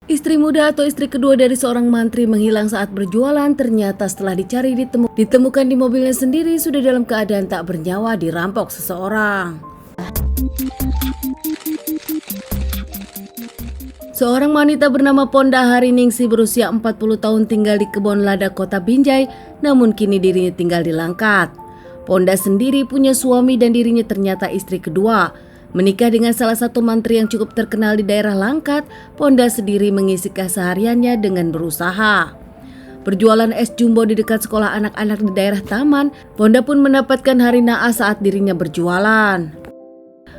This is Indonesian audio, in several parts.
Istri muda atau istri kedua dari seorang mantri menghilang saat berjualan, ternyata setelah dicari ditemukan di mobilnya sendiri sudah dalam keadaan tak bernyawa dirampok seseorang. Seorang wanita bernama Ponda Hariningsih berusia 40 tahun tinggal di Kebon Lada, Kota Binjai, namun kini dirinya tinggal di Langkat. Ponda sendiri punya suami dan dirinya ternyata istri kedua. Menikah dengan salah satu mantri yang cukup terkenal di daerah Langkat, Ponda sendiri mengisi kesehariannya dengan berusaha. Berjualan es jumbo di dekat sekolah anak-anak di daerah Taman, Ponda pun mendapatkan hari naas saat dirinya berjualan.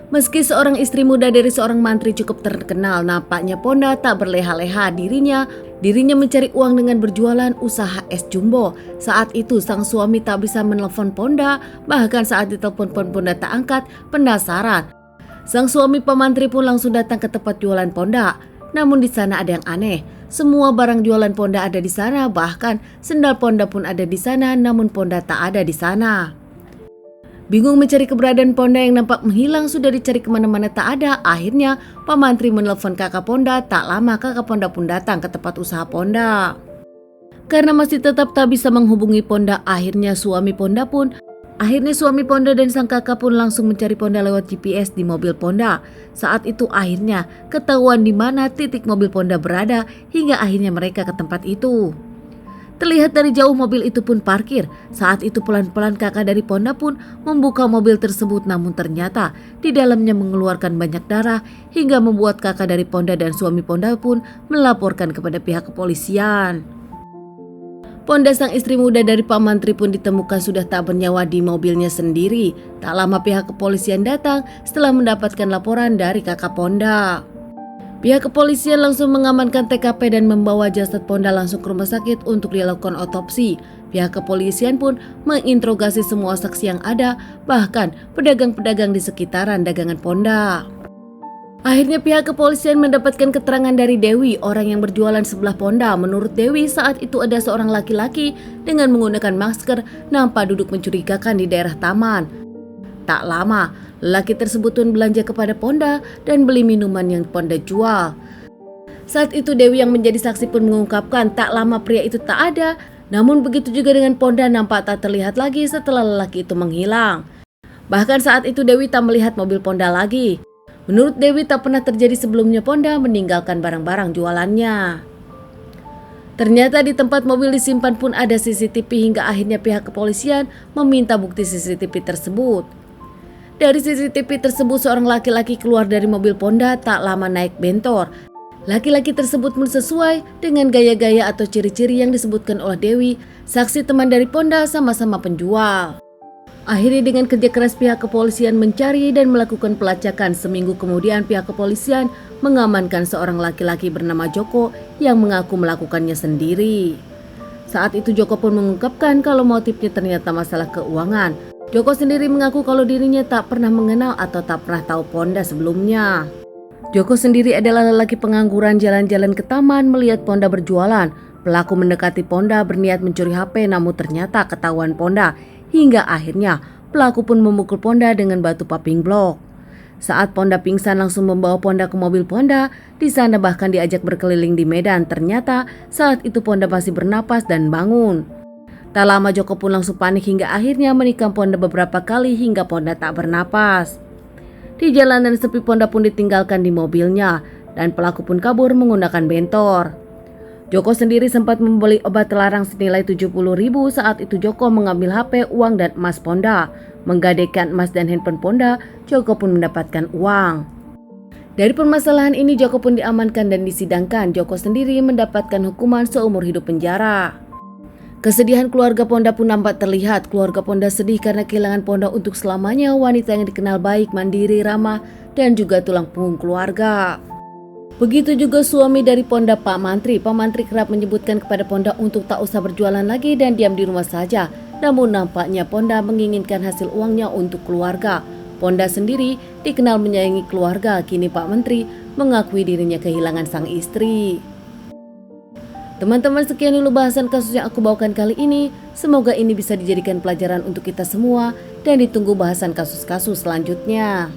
Meski seorang istri muda dari seorang mantri cukup terkenal, nampaknya Ponda tak berleha-leha dirinya mencari uang dengan berjualan usaha es jumbo. Saat itu sang suami tak bisa menelpon Ponda, bahkan saat ditelepon Ponda tak angkat, penasaran. Sang suami pemantri pun langsung datang ke tempat jualan Ponda. Namun di sana ada yang aneh. Semua barang jualan Ponda ada di sana, bahkan sendal Ponda pun ada di sana, namun Ponda tak ada di sana. Bingung mencari keberadaan Ponda yang nampak menghilang, sudah dicari kemana-mana tak ada. Akhirnya pemantri menelpon kakak Ponda. Tak lama kakak Ponda pun datang ke tempat usaha Ponda. Karena masih tetap tak bisa menghubungi Ponda, akhirnya suami Ponda dan sang kakak pun langsung mencari Ponda lewat GPS di mobil Ponda. Saat itu akhirnya ketahuan di mana titik mobil Ponda berada, hingga akhirnya mereka ke tempat itu. Terlihat dari jauh mobil itu pun parkir. Saat itu pelan-pelan kakak dari Ponda pun membuka mobil tersebut, namun ternyata di dalamnya mengeluarkan banyak darah hingga membuat kakak dari Ponda dan suami Ponda pun melaporkan kepada pihak kepolisian. Ponda sang istri muda dari Pak Mantri pun ditemukan sudah tak bernyawa di mobilnya sendiri. Tak lama pihak kepolisian datang setelah mendapatkan laporan dari kakak Ponda. Pihak kepolisian langsung mengamankan TKP dan membawa jasad Ponda langsung ke rumah sakit untuk dilakukan otopsi. Pihak kepolisian pun menginterogasi semua saksi yang ada, bahkan pedagang-pedagang di sekitaran dagangan Ponda. Akhirnya pihak kepolisian mendapatkan keterangan dari Dewi, orang yang berjualan sebelah Ponda. Menurut Dewi, saat itu ada seorang laki-laki dengan menggunakan masker nampak duduk mencurigakan di daerah Taman. Tak lama, lelaki tersebut pun belanja kepada Ponda dan beli minuman yang Ponda jual. Saat itu Dewi yang menjadi saksi pun mengungkapkan tak lama pria itu tak ada. Namun begitu juga dengan Ponda, nampak tak terlihat lagi setelah lelaki itu menghilang. Bahkan saat itu Dewi tak melihat mobil Ponda lagi. Menurut Dewi tak pernah terjadi sebelumnya Ponda meninggalkan barang-barang jualannya. Ternyata di tempat mobil disimpan pun ada CCTV, hingga akhirnya pihak kepolisian meminta bukti CCTV tersebut. Dari CCTV tersebut seorang laki-laki keluar dari mobil Ponda tak lama naik bentor. Laki-laki tersebut pun sesuai dengan gaya-gaya atau ciri-ciri yang disebutkan oleh Dewi, saksi teman dari Ponda sama-sama penjual. Akhirnya dengan kerja keras pihak kepolisian mencari dan melakukan pelacakan. Seminggu kemudian pihak kepolisian mengamankan seorang laki-laki bernama Joko yang mengaku melakukannya sendiri. Saat itu Joko pun mengungkapkan kalau motifnya ternyata masalah keuangan. Joko sendiri mengaku kalau dirinya tak pernah mengenal atau tak pernah tahu Ponda sebelumnya. Joko sendiri adalah lelaki pengangguran jalan-jalan ke taman melihat Ponda berjualan. Pelaku mendekati Ponda berniat mencuri HP, namun ternyata ketahuan Ponda. Hingga akhirnya pelaku pun memukul Ponda dengan batu paping blok. Saat Ponda pingsan langsung membawa Ponda ke mobil Ponda. Di sana bahkan diajak berkeliling di medan. Ternyata saat itu Ponda masih bernapas dan bangun. Tak lama Joko pun langsung panik hingga akhirnya menikam Ponda beberapa kali hingga Ponda tak bernapas. Di jalanan sepi Ponda pun ditinggalkan di mobilnya dan pelaku pun kabur menggunakan bentor. Joko sendiri sempat membeli obat terlarang senilai 70.000. Saat itu Joko mengambil HP, uang dan emas Ponda. Menggadaikan emas dan handphone Ponda, Joko pun mendapatkan uang. Dari permasalahan ini Joko pun diamankan dan disidangkan. Joko sendiri mendapatkan hukuman seumur hidup penjara. Kesedihan keluarga Ponda pun nampak terlihat. Keluarga Ponda sedih karena kehilangan Ponda untuk selamanya, wanita yang dikenal baik, mandiri, ramah, dan juga tulang punggung keluarga. Begitu juga suami dari Ponda, Pak Mantri. Pak Mantri kerap menyebutkan kepada Ponda untuk tak usah berjualan lagi dan diam di rumah saja. Namun nampaknya Ponda menginginkan hasil uangnya untuk keluarga. Ponda sendiri dikenal menyayangi keluarga. Kini Pak Menteri mengakui dirinya kehilangan sang istri. Teman-teman, sekian dulu bahasan kasus yang aku bawakan kali ini. Semoga ini bisa dijadikan pelajaran untuk kita semua dan ditunggu bahasan kasus-kasus selanjutnya.